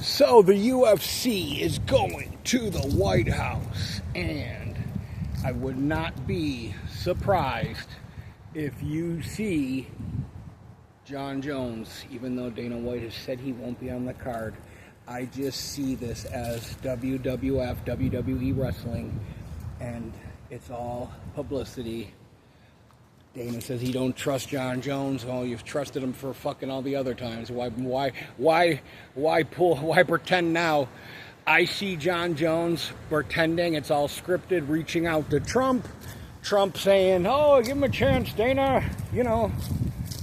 So the UFC is going to the White House, and I would not be surprised if you see Jon Jones, even though Dana White has said he won't be on the card. I just see this as WWF, WWE wrestling, and it's all publicity. Dana says he don't trust Jon Jones. Oh, you've trusted him for fucking all the other times. Why pretend now? I see Jon Jones pretending it's all scripted, reaching out to Trump. Trump saying, "Oh, give him a chance, Dana. You know,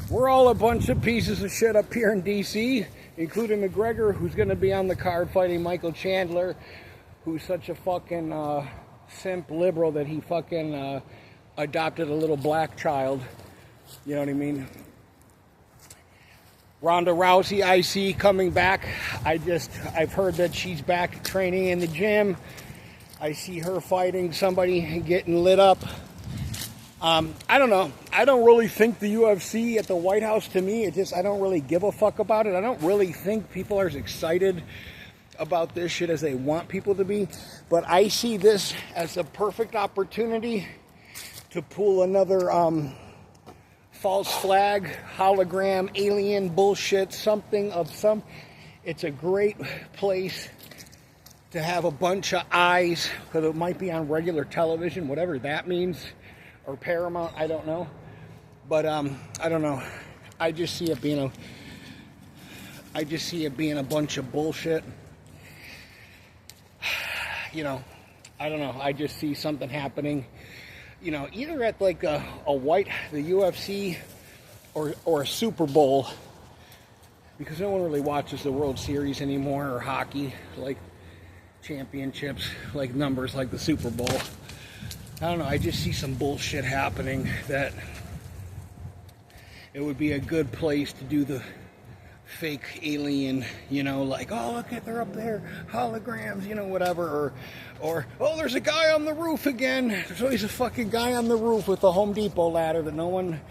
we're all a bunch of pieces of shit up here in D.C., including McGregor, who's going to be on the card fighting Michael Chandler, who's such a fucking simp liberal that he fucking adopted a little black child." You know what I mean? Ronda Rousey, I see coming back. I've heard that she's back training in the gym. I see her fighting somebody and getting lit up. I don't know. I don't really think the UFC at the White House, to me, I don't really give a fuck about it. I don't really think people are as excited about this shit as they want people to be. But I see this as a perfect opportunity to pull another false flag, hologram, alien bullshit, it's a great place to have a bunch of eyes, because it might be on regular television, whatever that means, or Paramount, I don't know. But I don't know. I just see it being a bunch of bullshit. You know, I don't know. I just see something happening. You know, either at like the UFC or a Super Bowl, because no one really watches the World Series anymore, or hockey, like championships, like numbers like the Super Bowl. I don't know, I just see some bullshit happening that it would be a good place to do the fake alien, you know, like, oh, look at, they're up there, holograms, you know, whatever, or oh, there's a guy on the roof again. There's always a fucking guy on the roof with a Home Depot ladder that no one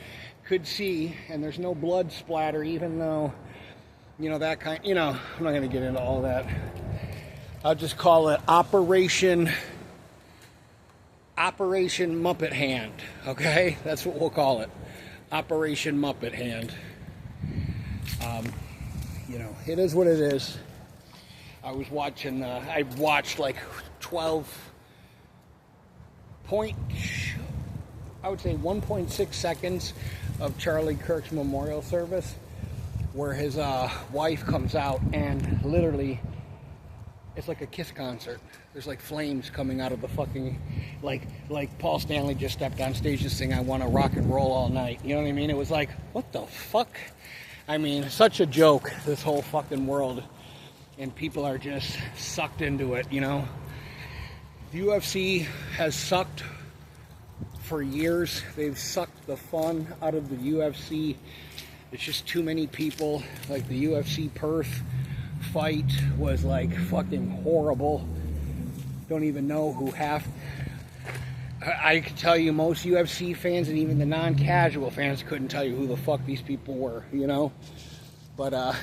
could see, and there's no blood splatter, even though, you know, that kind, you know, I'm not going to get into all that. I'll just call it Operation Muppet Hand, okay? That's what we'll call it, Operation Muppet Hand. You know, it is what it is. I was watching, I watched like 1.6 seconds of Charlie Kirk's memorial service, where his wife comes out and literally, it's like a Kiss concert. There's like flames coming out of the fucking, like Paul Stanley just stepped on stage to sing "I Want to Rock and Roll All Night." You know what I mean? It was like, what the fuck? I mean, such a joke, this whole fucking world. And people are just sucked into it, you know? The UFC has sucked for years. They've sucked the fun out of the UFC. It's just too many people. Like the UFC Perth fight was like fucking horrible. Don't even know who I could tell you most UFC fans and even the non-casual fans couldn't tell you who the fuck these people were, you know? But the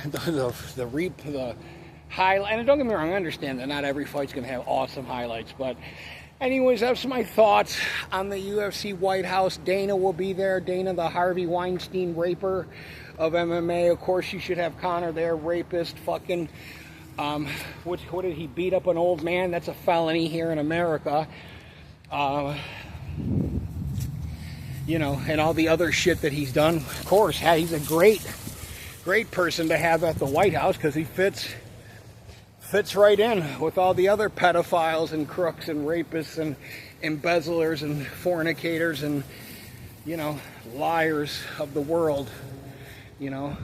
highlight, and don't get me wrong, I understand that not every fight's going to have awesome highlights, but anyways, that's my thoughts on the UFC White House. Dana will be there. Dana, the Harvey Weinstein raper of MMA. Of course, you should have Conor there, rapist, fucking, what did he beat up an old man? That's a felony here in America. You know, and all the other shit that he's done. Of course, he's a great person to have at the White House, because he fits right in with all the other pedophiles and crooks and rapists and embezzlers and fornicators and, you know, liars of the world, you know,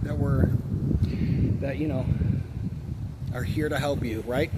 that you know, are here to help you, right?